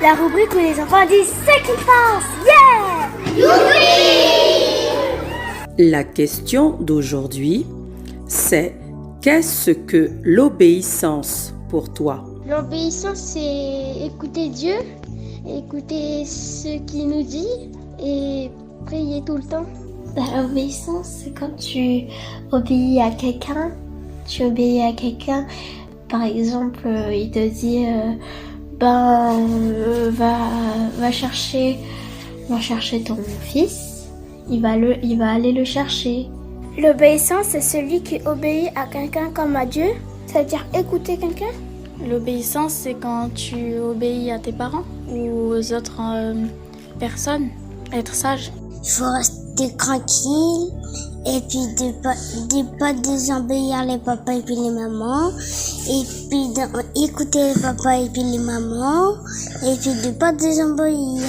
La rubrique où les enfants disent ce qu'ils pensent. Yeah! Youpi! La question d'aujourd'hui, c'est qu'est-ce que l'obéissance pour toi? L'obéissance, c'est écouter Dieu, écouter ce qu'il nous dit et prier tout le temps. L'obéissance, c'est quand tu obéis à quelqu'un. Par exemple, il te dit va chercher ton fils. Il va aller le chercher. L'obéissance, c'est celui qui obéit à quelqu'un comme à Dieu, c'est-à-dire écouter quelqu'un. L'obéissance, c'est quand tu obéis à tes parents ou aux autres personnes. Être sage. Il faut rester tranquille et puis de pas désobéir les papas et puis les mamans et puis d'écouter les papas et puis les mamans et puis de pas désobéir.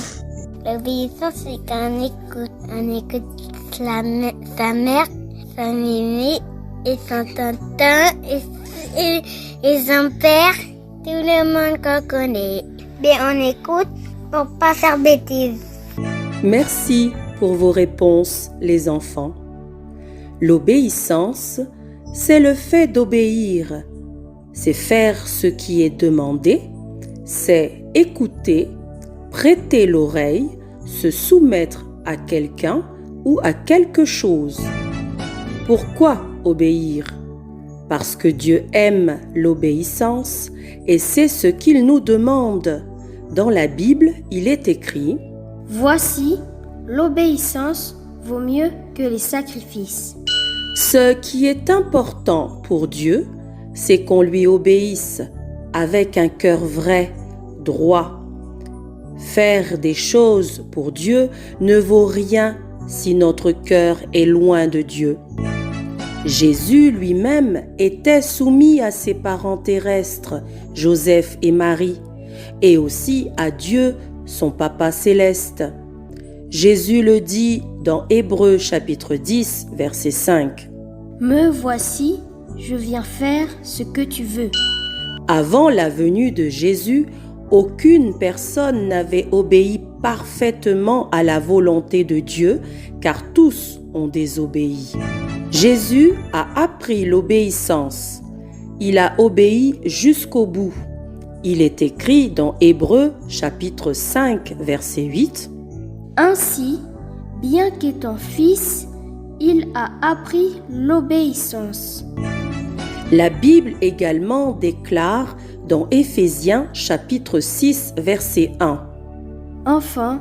L'obéissance, c'est quand on écoute sa mère, son aîné et son tonton et son père, tout le monde qu'on connaît. Mais on écoute pour pas faire bêtises. Merci pour vos réponses, les enfants. L'obéissance, c'est le fait d'obéir. C'est faire ce qui est demandé, c'est écouter, prêter l'oreille, se soumettre à quelqu'un ou à quelque chose. Pourquoi obéir? Parce que Dieu aime l'obéissance et c'est ce qu'il nous demande. Dans la Bible, il est écrit: Voici, l'obéissance vaut mieux que les sacrifices. Ce qui est important pour Dieu, c'est qu'on lui obéisse avec un cœur vrai, droit. Faire des choses pour Dieu ne vaut rien si notre cœur est loin de Dieu. Jésus lui-même était soumis à ses parents terrestres, Joseph et Marie, et aussi à Dieu, son Papa céleste. Jésus le dit dans Hébreux chapitre 10, verset 5. Me voici, je viens faire ce que tu veux. Avant la venue de Jésus, aucune personne n'avait obéi parfaitement à la volonté de Dieu, car tous ont désobéi. Jésus a appris l'obéissance. Il a obéi jusqu'au bout. Il est écrit dans Hébreux chapitre 5, verset 8. Ainsi, bien qu'étant fils, il a appris l'obéissance. La Bible également déclare dans Éphésiens chapitre 6, verset 1. Enfants,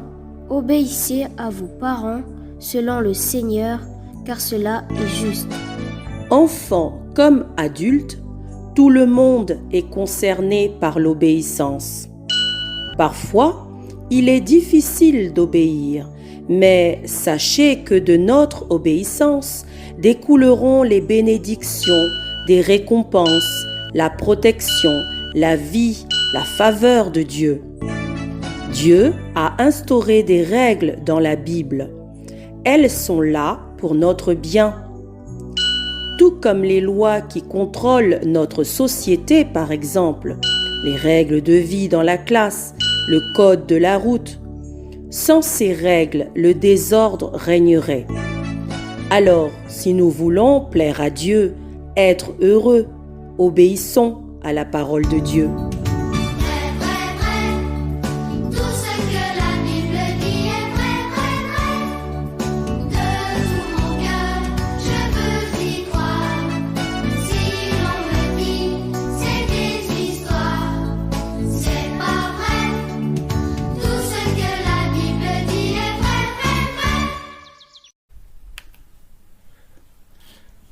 obéissez à vos parents selon le Seigneur, car cela est juste. Enfants comme adultes, tout le monde est concerné par l'obéissance. Parfois, il est difficile d'obéir, mais sachez que de notre obéissance découleront les bénédictions, des récompenses, la protection, la vie, la faveur de Dieu. Dieu a instauré des règles dans la Bible. Elles sont là pour notre bien. Tout comme les lois qui contrôlent notre société, par exemple, les règles de vie dans la classe, le code de la route. Sans ces règles, le désordre régnerait. Alors, si nous voulons plaire à Dieu, être heureux, obéissons à la parole de Dieu.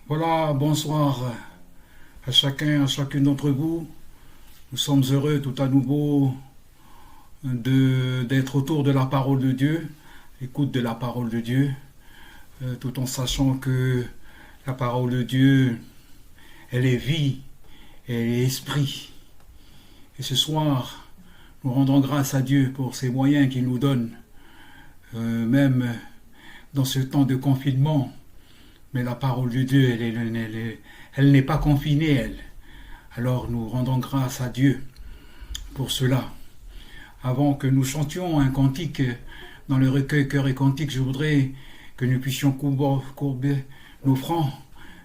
Voilà, bonsoir à chacun, à chacune d'entre vous. Nous sommes heureux tout à nouveau d'être autour de la parole de Dieu, écoute de la parole de Dieu, tout en sachant que la parole de Dieu, elle est vie, elle est esprit. Et ce soir, nous rendons grâce à Dieu pour ces moyens qu'il nous donne, même dans ce temps de confinement. Mais la parole de Dieu, elle n'est pas confinée, elle. Alors nous rendons grâce à Dieu pour cela. avant que nous chantions un cantique dans le recueil Cœur et Cantique, je voudrais que nous puissions courber nos fronts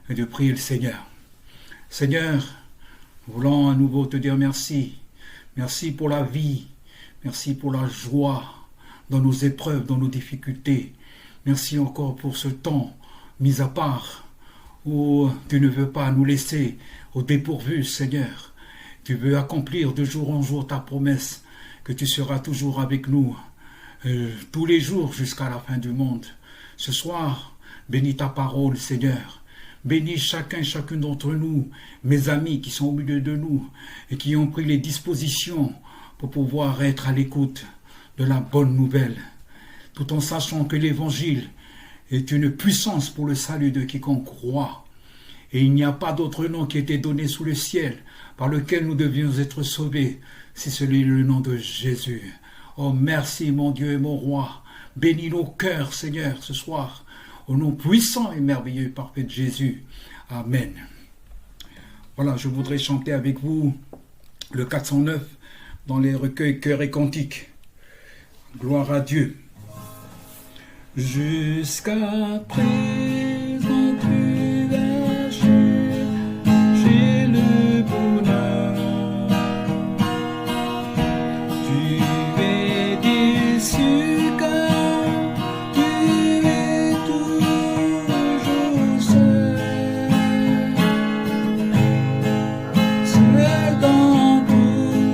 et de prier le Seigneur. Seigneur, nous voulons à nouveau te dire merci. Merci pour la vie. Merci pour la joie dans nos épreuves, dans nos difficultés. Merci encore pour ce temps mis à part où tu ne veux pas nous laisser au dépourvu, Seigneur. Tu veux accomplir de jour en jour ta promesse que tu seras toujours avec nous tous les jours jusqu'à la fin du monde. Ce soir, bénis ta parole, Seigneur. Bénis chacune d'entre nous, mes amis qui sont au milieu de nous et qui ont pris les dispositions pour pouvoir être à l'écoute de la bonne nouvelle, tout en sachant que l'Évangile est une puissance pour le salut de quiconque croit. Et il n'y a pas d'autre nom qui a été donné sous le ciel par lequel nous devions être sauvés, si celui est le nom de Jésus. Oh merci mon Dieu et mon roi, bénis nos cœurs Seigneur ce soir, au nom puissant et merveilleux et parfait de Jésus. Amen. Voilà, je voudrais chanter avec vous le 409 dans les recueils Cœur et Cantique. Gloire à Dieu. Jusqu'à présent tu as cherché le bonheur. Tu es déçu car tu es toujours seul. Seul dans tous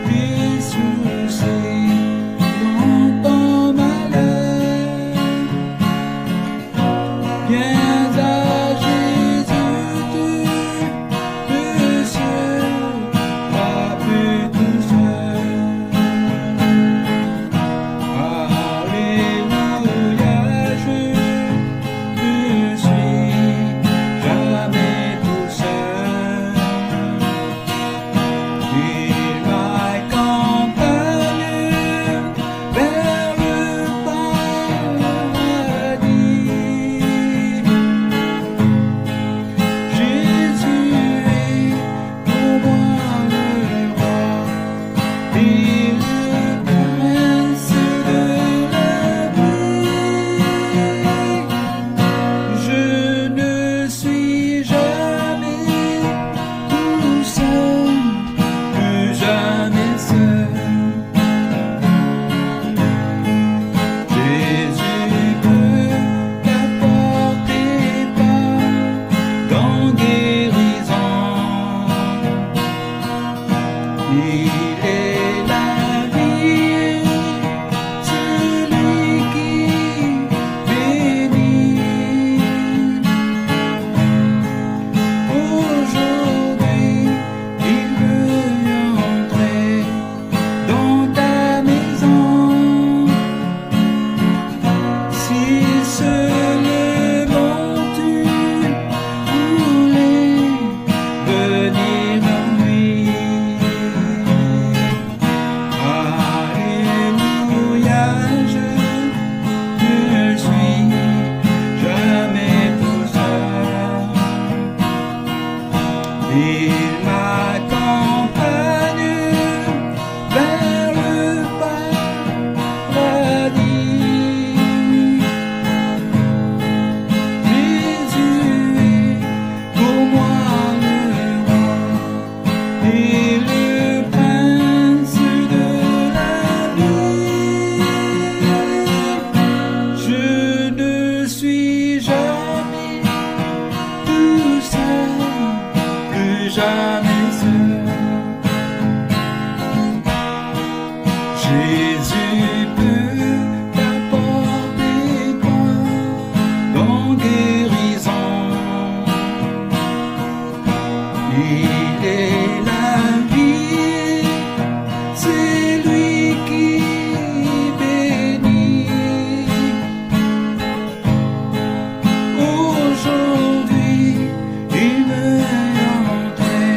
tes soucis, dans ton malheur. Viens à Jésus, tu le seul, pas plus tout seul. Alléluia, je suis jamais tout seul. Il m'accompagne vers le paradis. Jésus est pour moi le roi et le prince de la vie. Je ne suis jamais tout seul, plus jamais seul. Jésus peut t'apporter pardon, guérison. Il est la vie, celui qui bénit. Aujourd'hui, il veut entrer dans ta maison. Si seulement tu voulais venir à lui. Alléluia, je ne suis jamais tout seul. Il m'accompagne vers le paradis. Jésus est pour moi le roi et le prince de la vie. Je ne suis jamais tout seul, plus jamais seul. Jésus peut t'apporter pardon, guérison. Il est la vie, c'est lui qui bénit. Aujourd'hui, il veut entrer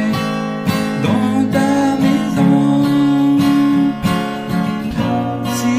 dans ta maison. Si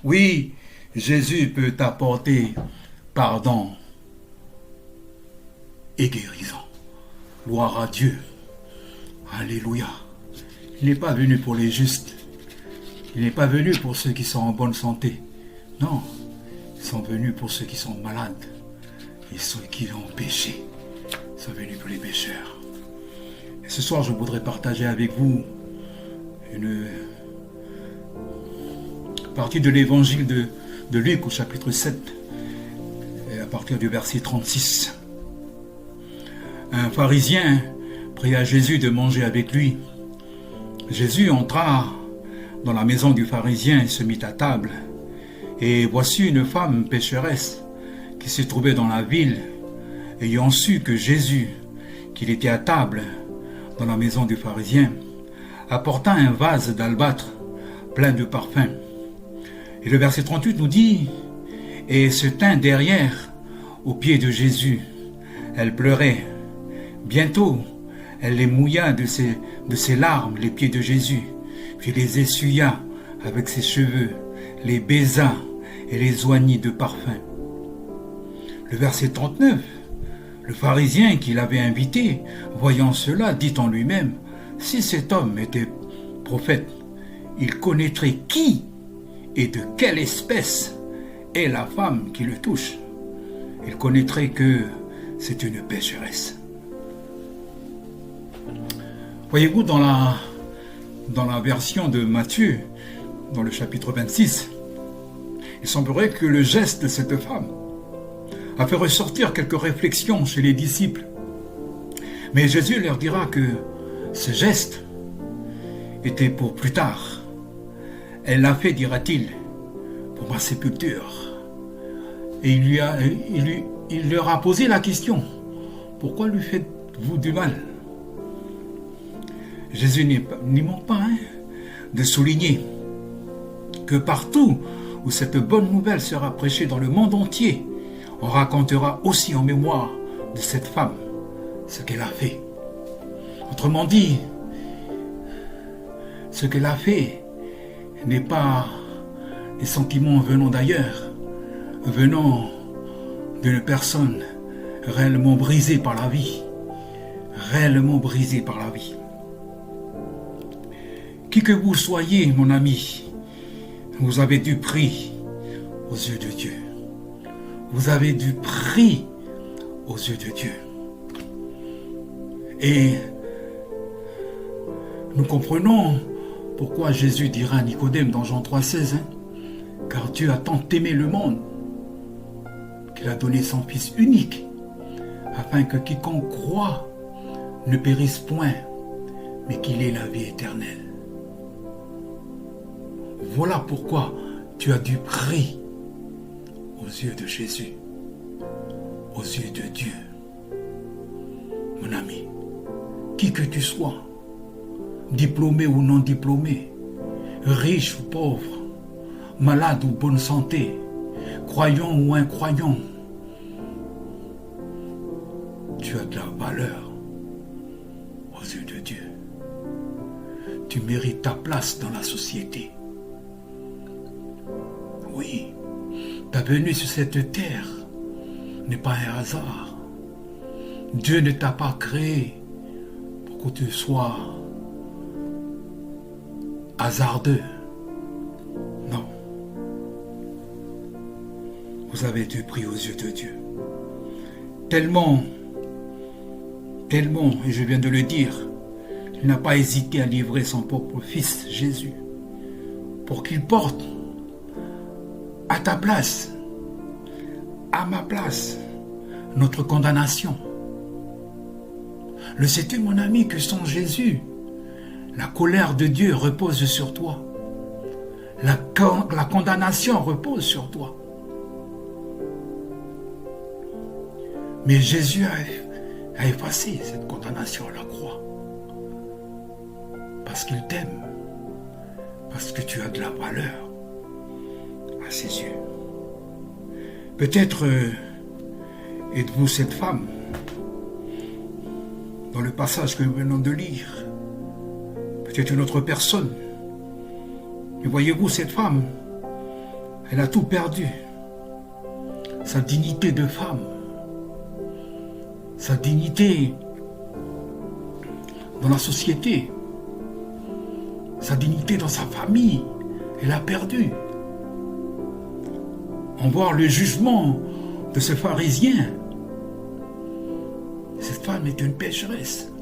Oui, Jésus peut t'apporter pardon et guérison. Gloire à Dieu. Alléluia. Il n'est pas venu pour les justes. Il n'est pas venu pour ceux qui sont en bonne santé. Non, ils sont venus pour ceux qui sont malades et ceux qui ont péché. Ils sont venus pour les pécheurs. Et ce soir, je voudrais partager avec vous une partie de l'évangile de Luc au chapitre 7, et à partir du verset 36. Un pharisien pria à Jésus de manger avec lui. Jésus entra dans la maison du pharisien et se mit à table. Et voici une femme pécheresse qui se trouvait dans la ville, ayant su que Jésus, qu'il était à table dans la maison du pharisien, apporta un vase d'albâtre plein de parfums. Et le verset 38 nous dit, « Et se tint derrière, aux pieds de Jésus. Elle pleurait. Bientôt, elle les mouilla de ses larmes, les pieds de Jésus, puis les essuya avec ses cheveux, les baisa et les oignit de parfum. » Le verset 39, le pharisien qui l'avait invité, voyant cela, dit en lui-même, « Si cet homme était prophète, il connaîtrait qui et de quelle espèce est la femme qui le touche. Il connaîtrait que c'est une pécheresse. » Voyez-vous, dans la version de Matthieu, dans le chapitre 26, il semblerait que le geste de cette femme a fait ressortir quelques réflexions chez les disciples. Mais Jésus leur dira que ce geste était pour plus tard. Elle l'a fait, dira-t-il, pour ma sépulture. Et il leur a posé la question, pourquoi lui faites-vous du mal? Jésus n'y manque pas de souligner que partout où cette bonne nouvelle sera prêchée dans le monde entier, on racontera aussi en mémoire de cette femme ce qu'elle a fait. Autrement dit, ce qu'elle a fait n'est pas des sentiments venant d'ailleurs, venant d'une personne réellement brisée par la vie, réellement brisée par la vie. Qui que vous soyez, mon ami, vous avez du prix aux yeux de Dieu. Vous avez du prix aux yeux de Dieu. Et nous comprenons pourquoi Jésus dira à Nicodème dans Jean 3,16, car Dieu a tant aimé le monde qu'il a donné son Fils unique, afin que quiconque croit ne périsse point, mais qu'il ait la vie éternelle. Voilà pourquoi tu as du prix aux yeux de Jésus, aux yeux de Dieu. Mon ami, qui que tu sois, diplômé ou non diplômé, riche ou pauvre, malade ou bonne santé, croyant ou incroyant, tu as de la valeur aux yeux de Dieu. Tu mérites ta place dans la société. Oui, ta venue sur cette terre n'est pas un hasard. Dieu ne t'a pas créé pour que tu sois hasardeux. Non. Vous avez du prix aux yeux de Dieu. Tellement, et je viens de le dire, il n'a pas hésité à livrer son propre Fils, Jésus, pour qu'il porte à ta place, à ma place, notre condamnation. Le sais-tu, mon ami, que sans Jésus, la colère de Dieu repose sur toi. La condamnation repose sur toi. Mais Jésus a effacé cette condamnation à la croix. Parce qu'il t'aime. Parce que tu as de la valeur à ses yeux. Peut-être êtes-vous cette femme dans le passage que nous venons de lire. Peut-être une autre personne. Mais voyez-vous cette femme Elle a tout perdu. Sa dignité de femme, sa dignité dans la société, sa dignité dans sa famille, elle a perdu. On voit le jugement de ce pharisien. Cette femme est une pécheresse,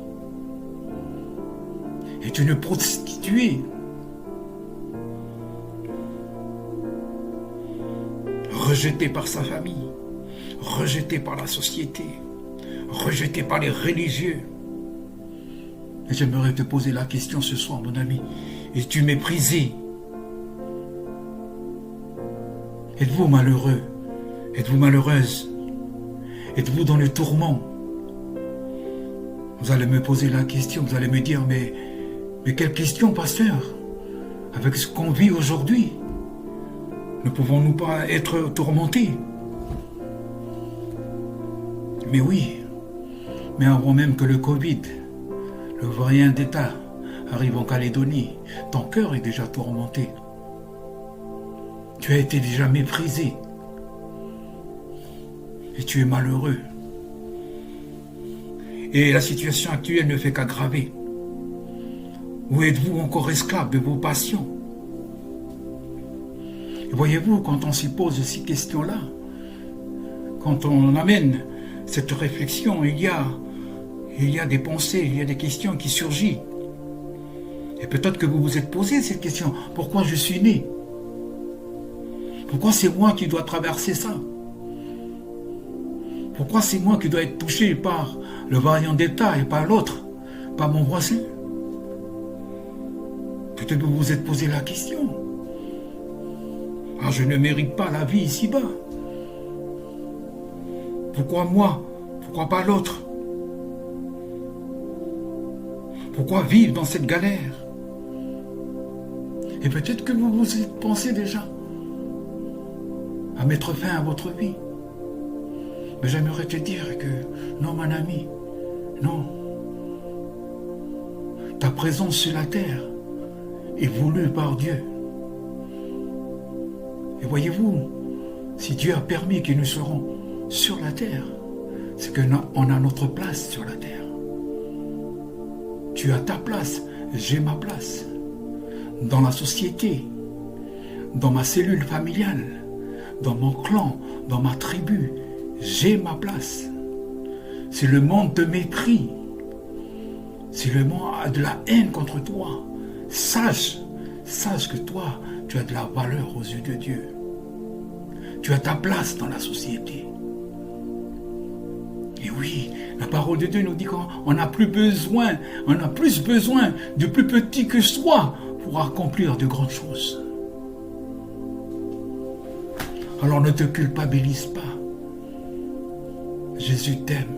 est une prostituée. Rejetée par sa famille, rejetée par la société, rejetée par les religieux. Et j'aimerais te poser la question ce soir, mon ami. Es-tu méprisé? Êtes-vous malheureux? Êtes-vous malheureuse? Êtes-vous dans le tourment? Vous allez me poser la question, vous allez me dire, mais quelle question, pasteur? Avec ce qu'on vit aujourd'hui, ne pouvons-nous pas être tourmentés? Mais oui, mais avant même que le Covid, le variant d'État arrive en Calédonie, ton cœur est déjà tourmenté. Tu as été déjà méprisé. Et tu es malheureux. Et la situation actuelle ne fait qu'aggraver. Ou êtes-vous encore esclave de vos passions? Et voyez-vous, quand on s'y pose ces questions-là, quand on amène cette réflexion, il y a des pensées, il y a des questions qui surgissent. Et peut-être que vous vous êtes posé cette question. Pourquoi je suis né? Pourquoi c'est moi qui dois traverser ça? Pourquoi c'est moi qui dois être touché par le variant d'État et pas l'autre, pas mon voisin? Peut-être que vous vous êtes posé la question. Ah, je ne mérite pas la vie ici-bas. Pourquoi moi? Pourquoi pas l'autre? Pourquoi vivre dans cette galère? Et peut-être que vous vous êtes pensé déjà à mettre fin à votre vie. Mais j'aimerais te dire que non, mon ami, non. Ta présence sur la terre est voulue par Dieu. Et voyez-vous, si Dieu a permis que nous serons sur la terre, c'est qu'on a notre place sur la terre. Tu as ta place, j'ai ma place. Dans la société, dans ma cellule familiale, dans mon clan, dans ma tribu, j'ai ma place. Si le monde te méprise, si le monde a de la haine contre toi, sache que toi, tu as de la valeur aux yeux de Dieu. Tu as ta place dans la société. Et oui, la parole de Dieu nous dit qu'on n'a plus besoin, on a plus besoin du plus petit que soi pour accomplir de grandes choses. Alors ne te culpabilise pas. Jésus t'aime.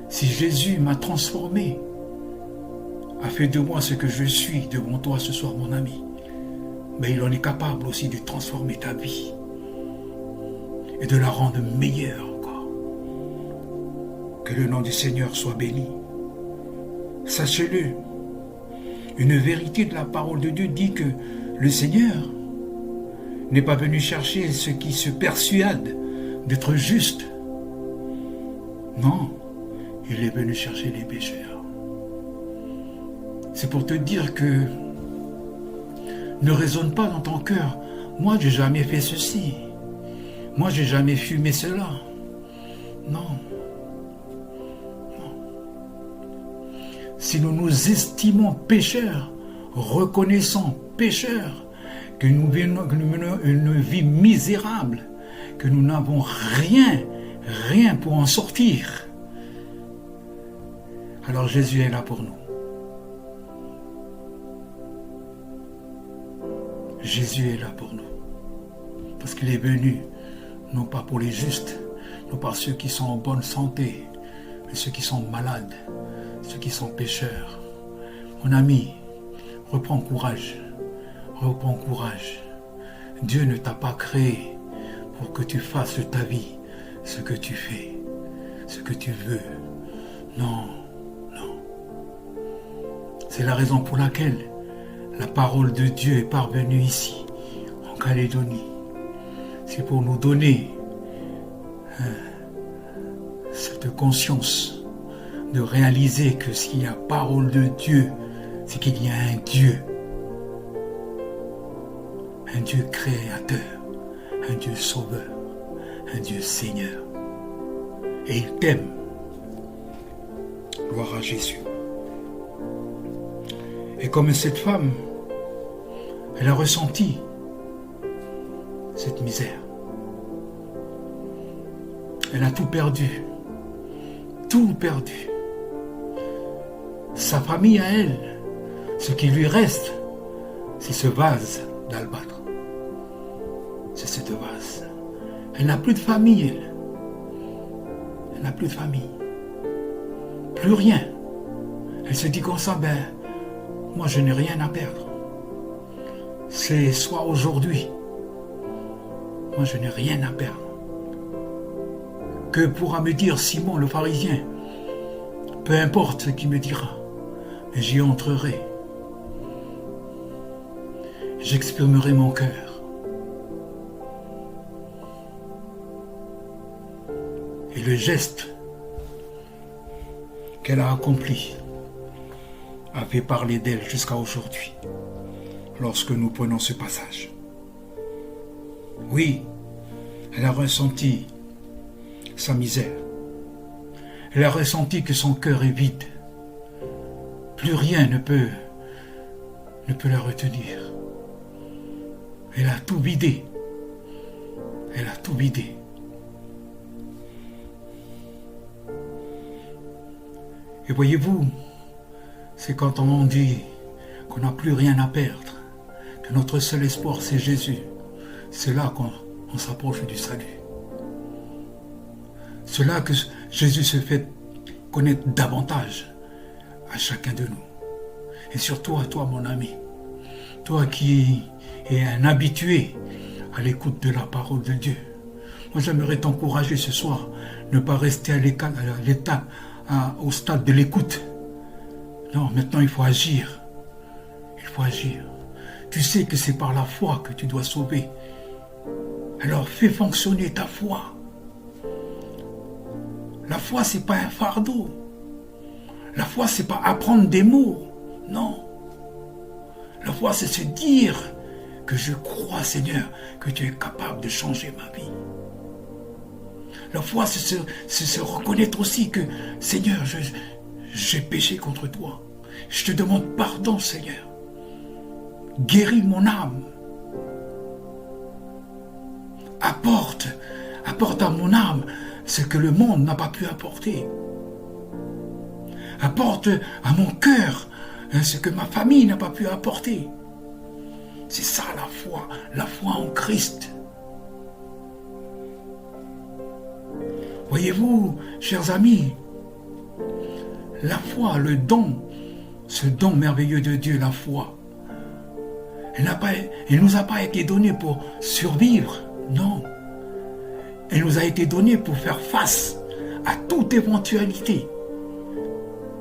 Si Jésus m'a transformé, a fait de moi ce que je suis devant toi ce soir, mon ami, mais il en est capable aussi de transformer ta vie et de la rendre meilleure encore. Que le nom du Seigneur soit béni. Sachez-le, une vérité de la parole de Dieu dit que le Seigneur n'est pas venu chercher ceux qui se persuadent d'être justes. Non, il est venu chercher les pécheurs. C'est pour te dire que ne raisonne pas dans ton cœur. Moi, j'ai jamais fait ceci. Moi, j'ai jamais fumé cela. Non. Non. Si nous nous estimons pécheurs, reconnaissant pécheurs, que nous menons une vie misérable, que nous n'avons rien pour en sortir, alors Jésus est là pour nous. Jésus est là pour nous. Parce qu'il est venu, non pas pour les justes, non pas ceux qui sont en bonne santé, mais ceux qui sont malades, ceux qui sont pécheurs. Mon ami, reprends courage. Reprends courage. Dieu ne t'a pas créé pour que tu fasses de ta vie ce que tu fais, ce que tu veux. Non, non. C'est la raison pour laquelle la parole de Dieu est parvenue ici, en Calédonie. c'est pour nous donner cette conscience de réaliser que s'il y a parole de Dieu, c'est qu'il y a un Dieu créateur, un Dieu sauveur, un Dieu Seigneur. Et il t'aime. Gloire à Jésus. Et comme cette femme, elle a ressenti cette misère. Elle a tout perdu. Tout perdu. Sa famille à elle, ce qui lui reste, c'est ce vase d'albâtre. C'est cette vase. Elle n'a plus de famille, elle. Elle n'a plus de famille. Plus rien. Elle se dit comme ça, moi je n'ai rien à perdre. C'est soit aujourd'hui. Moi je n'ai rien à perdre. Que pourra me dire Simon le pharisien? Peu importe ce qu'il me dira, mais j'y entrerai. J'exprimerai mon cœur. Et le geste qu'elle a accompli a fait parler d'elle jusqu'à aujourd'hui, lorsque nous prenons ce passage. Oui, elle a ressenti sa misère. Elle a ressenti que son cœur est vide. Plus rien ne peut la retenir. Elle a tout vidé. Elle a tout vidé. Et voyez-vous, c'est quand on dit qu'on n'a plus rien à perdre, que notre seul espoir c'est Jésus. C'est là qu'on s'approche du salut. C'est là que Jésus se fait connaître davantage à chacun de nous. Et surtout à toi, mon ami. Toi qui es un habitué à l'écoute de la parole de Dieu. Moi, j'aimerais t'encourager ce soir, ne pas rester au stade de l'écoute. Non, maintenant il faut agir. Il faut agir. Tu sais que c'est par la foi que tu dois sauver. Alors fais fonctionner ta foi. La foi, c'est pas un fardeau. La foi, c'est pas apprendre des mots. Non. La foi, c'est se dire que je crois, Seigneur, que tu es capable de changer ma vie. La foi, c'est se reconnaître aussi que, Seigneur, j'ai péché contre toi. Je te demande pardon, Seigneur. Guéris mon âme. Apporte à mon âme ce que le monde n'a pas pu apporter. Apporte à mon cœur ce que ma famille n'a pas pu apporter. C'est ça la foi en Christ. Voyez-vous, chers amis, la foi, le don, ce don merveilleux de Dieu, la foi, elle ne nous a pas été donnée pour survivre, non. Elle nous a été donnée pour faire face à toute éventualité.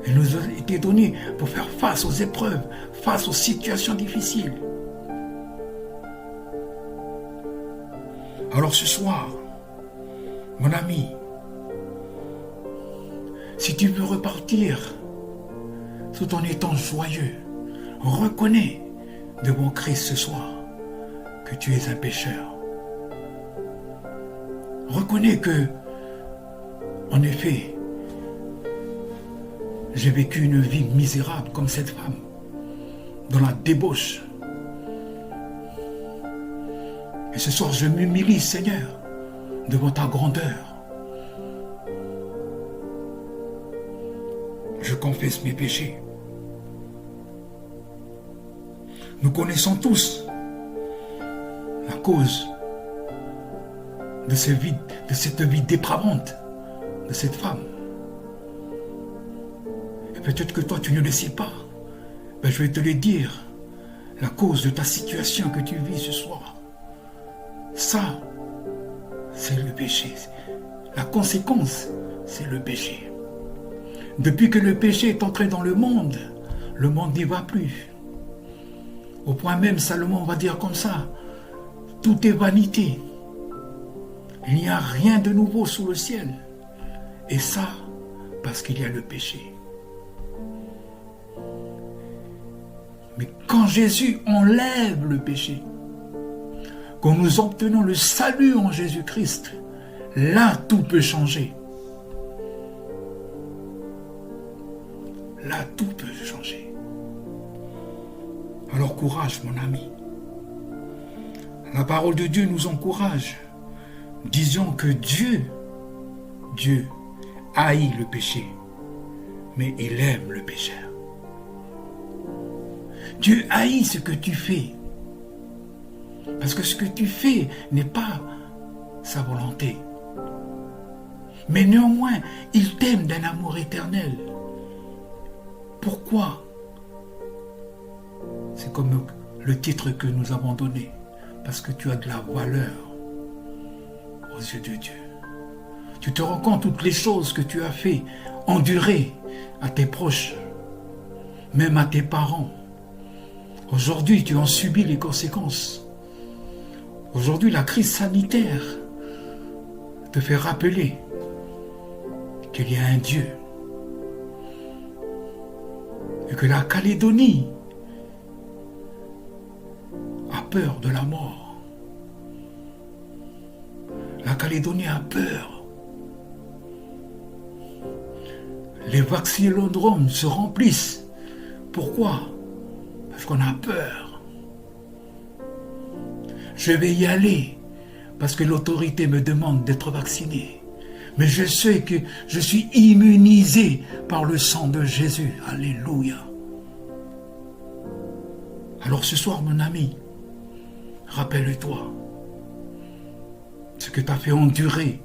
Elle nous a été donnée pour faire face aux épreuves, face aux situations difficiles. Alors ce soir, mon ami, si tu veux repartir tout en étant joyeux, reconnais devant Christ ce soir que tu es un pécheur. Reconnais que, en effet, j'ai vécu une vie misérable comme cette femme, dans la débauche. Et ce soir, je m'humilie, Seigneur, devant ta grandeur. Je confesse mes péchés. Nous connaissons tous la cause de cette vie dépravante de cette femme. Et peut-être que toi, tu ne le sais pas. Je vais te le dire. La cause de ta situation que tu vis ce soir. Ça, c'est le péché. La conséquence, c'est le péché. Depuis que le péché est entré dans le monde n'y va plus. Au point même, Salomon va dire comme ça, tout est vanité. Il n'y a rien de nouveau sous le ciel. Et ça, parce qu'il y a le péché. Mais quand Jésus enlève le péché, quand nous obtenons le salut en Jésus-Christ, là tout peut changer. Là tout peut changer. Alors courage mon ami. La parole de Dieu nous encourage. Disons que Dieu haït le péché, mais il aime le pécheur. Dieu haït ce que tu fais, parce que ce que tu fais n'est pas sa volonté. Mais néanmoins, il t'aime d'un amour éternel. Pourquoi? C'est comme le titre que nous avons donné, parce que tu as de la valeur aux yeux de Dieu. Tu te rends compte toutes les choses que tu as fait endurer à tes proches, même à tes parents. Aujourd'hui, tu en subis les conséquences. Aujourd'hui, la crise sanitaire te fait rappeler qu'il y a un Dieu et que la Calédonie a peur de la mort. La Calédonie a peur. Les vaccinodromes se remplissent. Pourquoi? Parce qu'on a peur. Je vais y aller parce que l'autorité me demande d'être vacciné. Mais je sais que je suis immunisé par le sang de Jésus. Alléluia. Alors ce soir, mon ami, rappelle-toi ce que tu as fait endurer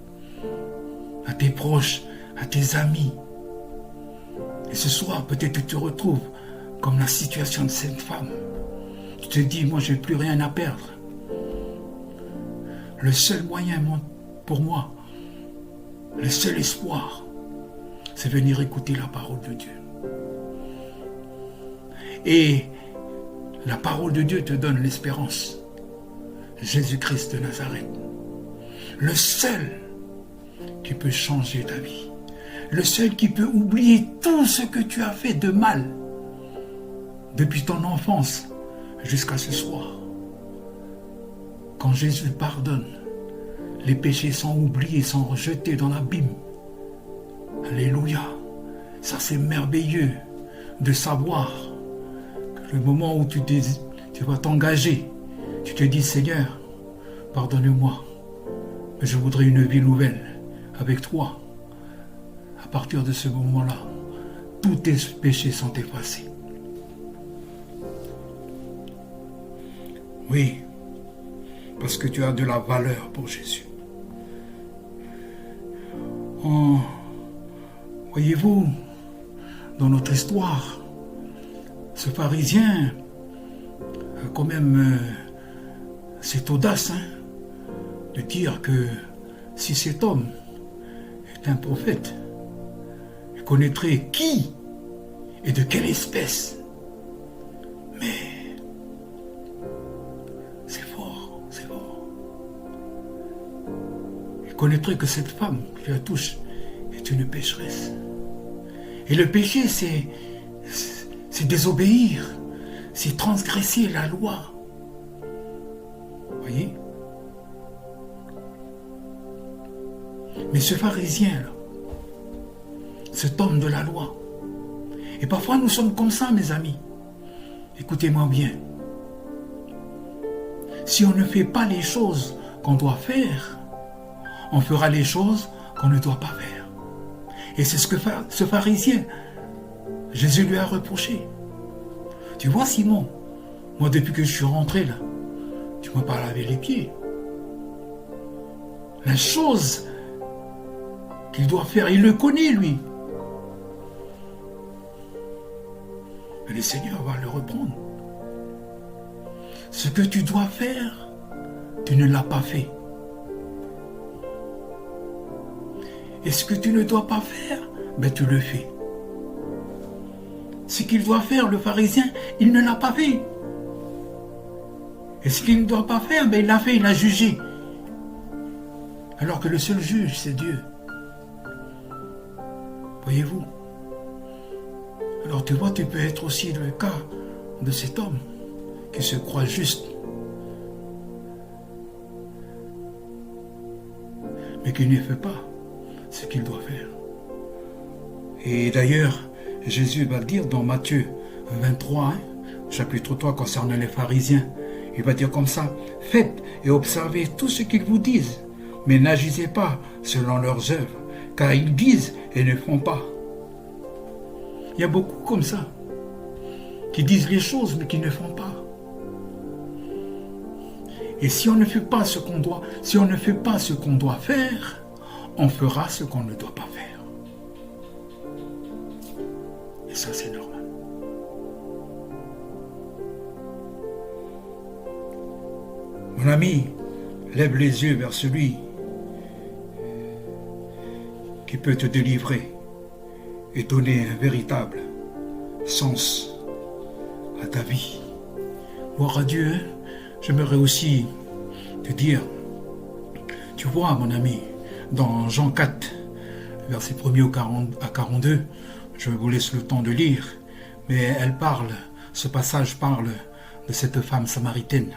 à tes proches, à tes amis. Et ce soir, peut-être tu te retrouves comme la situation de cette femme. Tu te dis, moi, je n'ai plus rien à perdre. Le seul moyen pour moi, le seul espoir, c'est venir écouter la parole de Dieu. Et la parole de Dieu te donne l'espérance. Jésus-Christ de Nazareth. Le seul qui peut changer ta vie. Le seul qui peut oublier tout ce que tu as fait de mal depuis ton enfance jusqu'à ce soir. Quand Jésus pardonne, les péchés sont oubliés, sont rejetés dans l'abîme. Alléluia. Ça, c'est merveilleux de savoir que le moment où tu vas t'engager, tu te dis, Seigneur, pardonne-moi, mais je voudrais une vie nouvelle avec toi. À partir de ce moment-là, tous tes péchés sont effacés. Oui, parce que tu as de la valeur pour Jésus. Voyez-vous, dans notre histoire, ce pharisien a quand même cette audace de dire que si cet homme est un prophète, il connaîtrait qui et de quelle espèce. Mais c'est fort, c'est fort. Il connaîtrait que cette femme qui la touche est une pécheresse. Et le péché, c'est désobéir, c'est transgresser la loi. Voyez? Mais ce pharisien-là, cet homme de la loi, et parfois nous sommes comme ça, mes amis. Écoutez-moi bien. Si on ne fait pas les choses qu'on doit faire, on fera les choses qu'on ne doit pas faire. Et c'est ce que ce pharisien, Jésus lui a reproché. Tu vois, Simon, moi depuis que je suis rentré là, tu m'as pas lavé les pieds. La chose qu'il doit faire, il le connaît lui. Mais le Seigneur va le reprendre. Ce que tu dois faire, tu ne l'as pas fait. Et ce que tu ne dois pas faire, ben tu le fais. Ce qu'il doit faire, le pharisien, il ne l'a pas fait. Et ce qu'il ne doit pas faire, ben il l'a fait, il a jugé. alors que le seul juge, c'est Dieu. Voyez-vous? Alors tu vois, tu peux être aussi le cas de cet homme qui se croit juste, mais qui ne fait pas ce qu'il doit faire. Et d'ailleurs, Jésus va dire dans Matthieu 23, chapitre 3, concernant les pharisiens, il va dire comme ça: faites et observez tout ce qu'ils vous disent, mais n'agissez pas selon leurs œuvres, car ils disent et ne font pas. Il y a beaucoup comme ça, qui disent les choses mais qui ne font pas. Et si on ne fait pas ce qu'on doit, si on ne fait pas ce qu'on doit faire, on fera ce qu'on ne doit pas faire. Et ça, c'est normal. Mon ami, lève les yeux vers celui qui peut te délivrer et donner un véritable sens à ta vie. Gloire à Dieu. J'aimerais aussi te dire, tu vois mon ami, dans Jean 4, verset 1er à 42, je vous laisse le temps de lire, mais ce passage parle de cette femme samaritaine.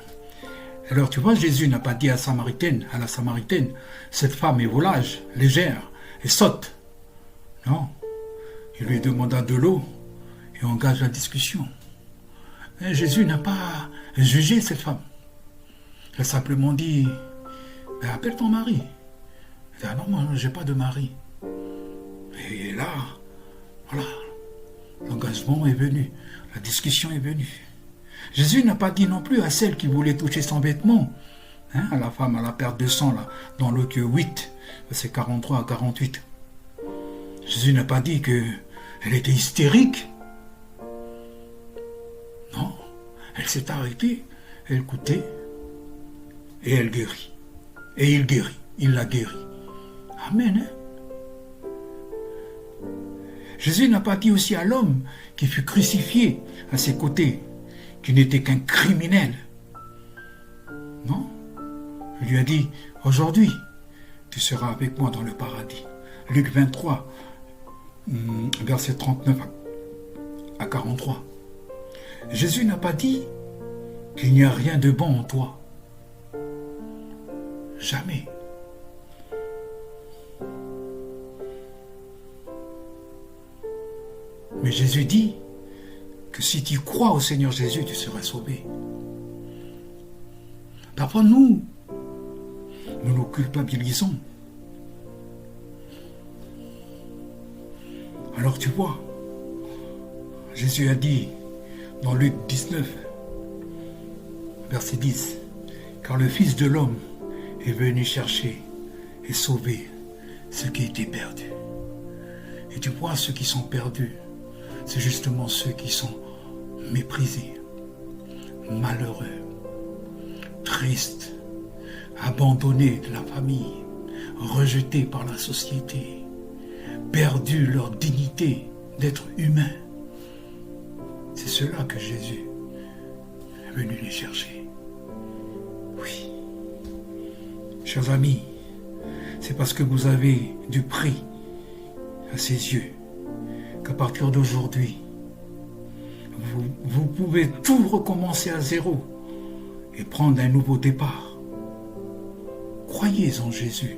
Alors tu vois, Jésus n'a pas dit à la Samaritaine, cette femme est volage, légère et sotte. Non, il lui demanda de l'eau et engage la discussion. Et Jésus n'a pas jugé cette femme. Il a simplement dit, appelle ton mari. Il dit, ah non, moi je n'ai pas de mari. Et là, voilà, l'engagement est venu, la discussion est venue. Jésus n'a pas dit non plus à celle qui voulait toucher son vêtement, à la femme à la perte de sang, là, dans Luc 8, verset 43 à 48. Jésus n'a pas dit qu'elle était hystérique. Non, elle s'est arrêtée, elle écoutait, et elle guérit. Et il guérit, il la guérit. Amen. Jésus n'a pas dit aussi à l'homme qui fut crucifié à ses côtés, qui n'était qu'un criminel. Non, il lui a dit, aujourd'hui, tu seras avec moi dans le paradis. Luc 23, verset 39 à 43. Jésus n'a pas dit qu'il n'y a rien de bon en toi. Jamais. Mais Jésus dit que si tu crois au Seigneur Jésus, tu seras sauvé. Parfois, nous nous culpabilisons. Alors tu vois, Jésus a dit dans Luc 19, verset 10, car le Fils de l'homme est venu chercher et sauver ceux qui étaient perdus. Et tu vois, ceux qui sont perdus, c'est justement ceux qui sont méprisés, malheureux, tristes, abandonnés de la famille, rejetés par la société, perdus leur dignité d'être humains. C'est cela que Jésus est venu les chercher. Oui. Chers amis, c'est parce que vous avez du prix à ses yeux qu'à partir d'aujourd'hui, vous pouvez tout recommencer à zéro et prendre un nouveau départ. Croyez en Jésus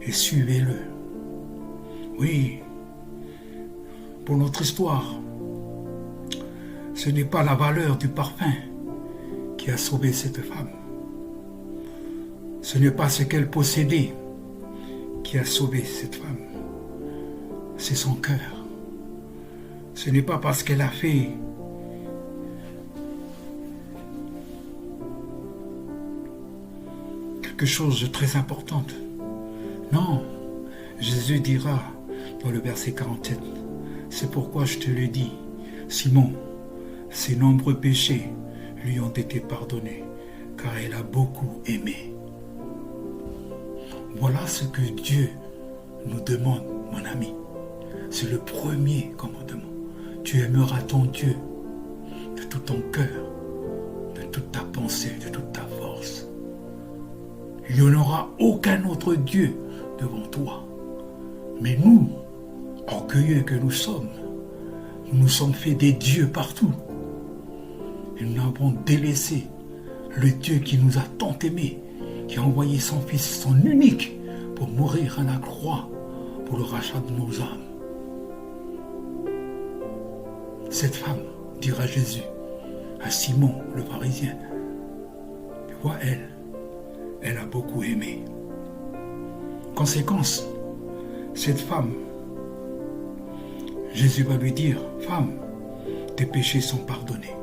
et suivez-le. Oui, pour notre histoire, ce n'est pas la valeur du parfum qui a sauvé cette femme. Ce n'est pas ce qu'elle possédait qui a sauvé cette femme. C'est son cœur. Ce n'est pas parce qu'elle a fait quelque chose de très important. Non, Jésus dira dans le verset 47, c'est pourquoi je te le dis, Simon, ses nombreux péchés lui ont été pardonnés, car elle a beaucoup aimé. Voilà ce que Dieu nous demande, mon ami. C'est le premier commandement. Tu aimeras ton Dieu de tout ton cœur, de toute ta pensée, de toute ta force. Il n'y en aura aucun autre Dieu devant toi. Mais nous, orgueilleux que nous sommes, nous nous sommes fait des dieux partout. Et nous avons délaissé le Dieu qui nous a tant aimés, qui a envoyé son Fils, son unique, pour mourir à la croix, pour le rachat de nos âmes. Cette femme dira Jésus à Simon le pharisien, tu vois, elle a beaucoup aimé. Conséquence, cette femme, Jésus va lui dire, femme, tes péchés sont pardonnés.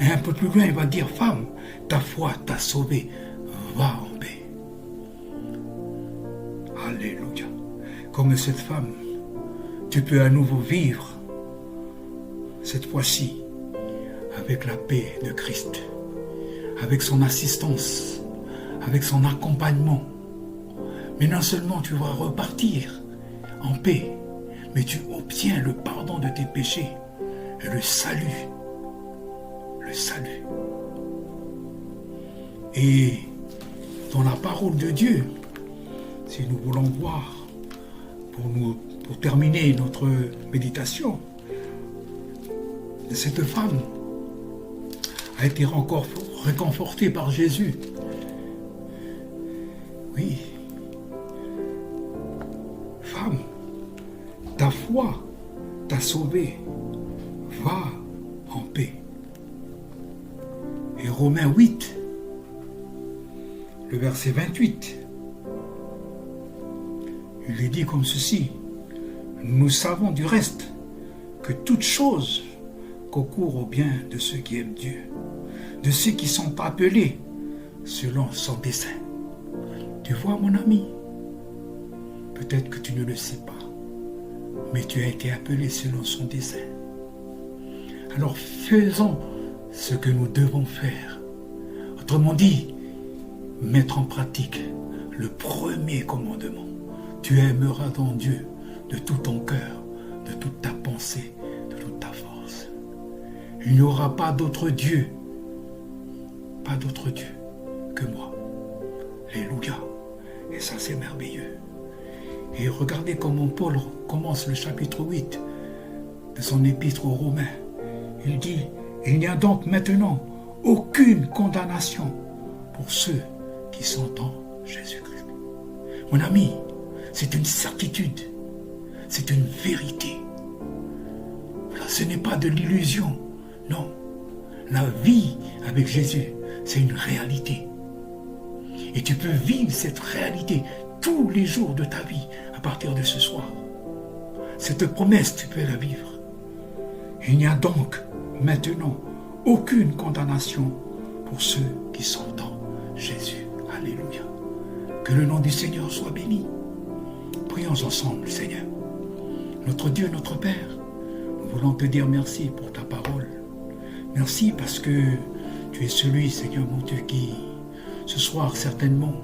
Et un peu plus loin, il va dire, femme, ta foi t'a sauvée, va en paix. Alléluia. Comme cette femme, tu peux à nouveau vivre, cette fois-ci, avec la paix de Christ, avec son assistance, avec son accompagnement. Mais non seulement tu vas repartir en paix, mais tu obtiens le pardon de tes péchés et le salut. Le salut. Et dans la parole de Dieu, si nous voulons voir, pour terminer notre méditation, cette femme a été réconfortée par Jésus. Oui. Femme, ta foi t'a sauvée. Va en paix. Et Romains 8, le verset 28, il lui dit comme ceci, nous savons du reste que toute chose concourt au bien de ceux qui aiment Dieu, de ceux qui sont appelés selon son dessein. Tu vois, mon ami, peut-être que tu ne le sais pas, mais tu as été appelé selon son dessein. Alors faisons ce que nous devons faire. Autrement dit, mettre en pratique le premier commandement. Tu aimeras ton Dieu de tout ton cœur, de toute ta pensée, de toute ta force. Il n'y aura pas d'autre Dieu, que moi. Alléluia. Et ça, c'est merveilleux. Et regardez comment Paul commence le chapitre 8 de son épître aux Romains. Il dit, il n'y a donc maintenant aucune condamnation pour ceux qui sont en Jésus-Christ. Mon ami, c'est une certitude, c'est une vérité. Voilà, ce n'est pas de l'illusion, non. La vie avec Jésus, c'est une réalité. Et tu peux vivre cette réalité tous les jours de ta vie à partir de ce soir. Cette promesse, tu peux la vivre. Il n'y a donc maintenant aucune condamnation pour ceux qui sont en Jésus. Alléluia. Que le nom du Seigneur soit béni. Prions ensemble, Seigneur. Notre Dieu, notre Père, nous voulons te dire merci pour ta parole. Merci parce que tu es celui, Seigneur mon Dieu, qui, ce soir certainement,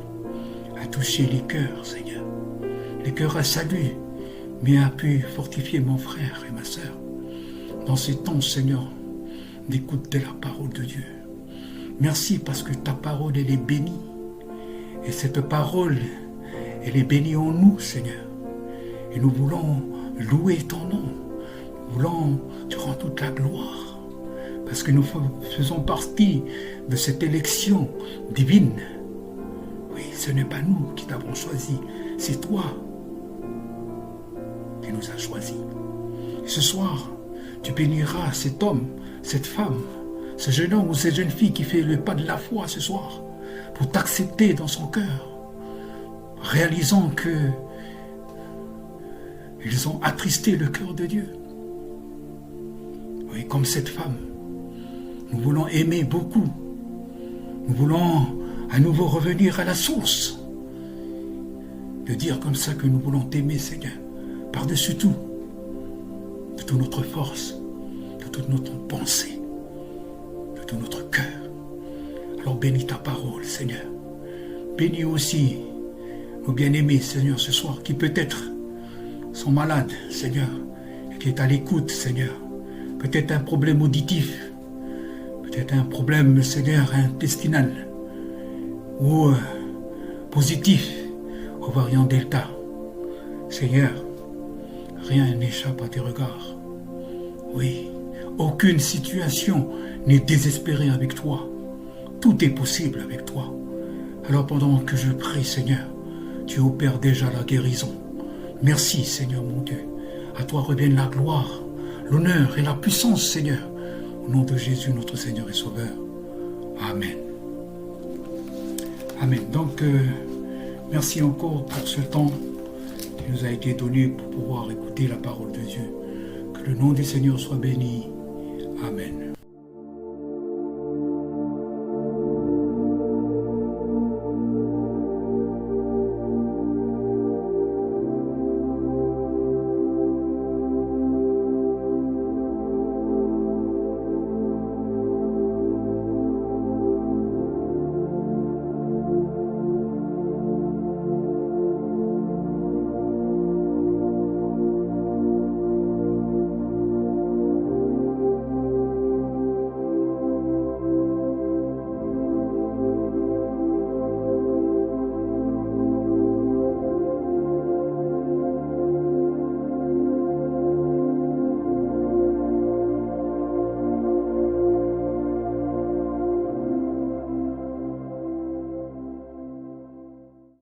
a touché les cœurs, Seigneur. Les cœurs à salut, mais a pu fortifier mon frère et ma sœur dans ces temps, Seigneur, d'écoute de la parole de Dieu. Merci parce que ta parole, elle est bénie. Et cette parole, elle est bénie en nous, Seigneur. Et nous voulons louer ton nom. Nous voulons te rendre toute la gloire. Parce que nous faisons partie de cette élection divine. Oui, ce n'est pas nous qui t'avons choisi, c'est toi qui nous as choisis. Et ce soir, tu béniras cet homme, cette femme, ce jeune homme ou cette jeune fille qui fait le pas de la foi ce soir, pour t'accepter dans son cœur, réalisant que ils ont attristé le cœur de Dieu. Oui, comme cette femme, nous voulons aimer beaucoup. Nous voulons à nouveau revenir à la source. De dire comme ça que nous voulons t'aimer, Seigneur, par-dessus tout, de toute notre force, de toute notre pensée, de tout notre cœur. Alors bénis ta parole, Seigneur. Bénis aussi nos bien-aimés, Seigneur, ce soir, qui peut-être sont malades, Seigneur, et qui est à l'écoute, Seigneur. Peut-être un problème auditif, peut-être un problème, Seigneur, intestinal, ou positif au variant Delta. Seigneur, rien n'échappe à tes regards. Oui, aucune situation n'est désespérée avec toi. Tout est possible avec toi. Alors pendant que je prie, Seigneur, tu opères déjà la guérison. Merci, Seigneur mon Dieu. À toi reviennent la gloire, l'honneur et la puissance, Seigneur. Au nom de Jésus, notre Seigneur et Sauveur. Amen. Amen. Donc, merci encore pour ce temps qui nous a été donné pour pouvoir écouter la parole de Dieu. Que le nom du Seigneur soit béni. Amen.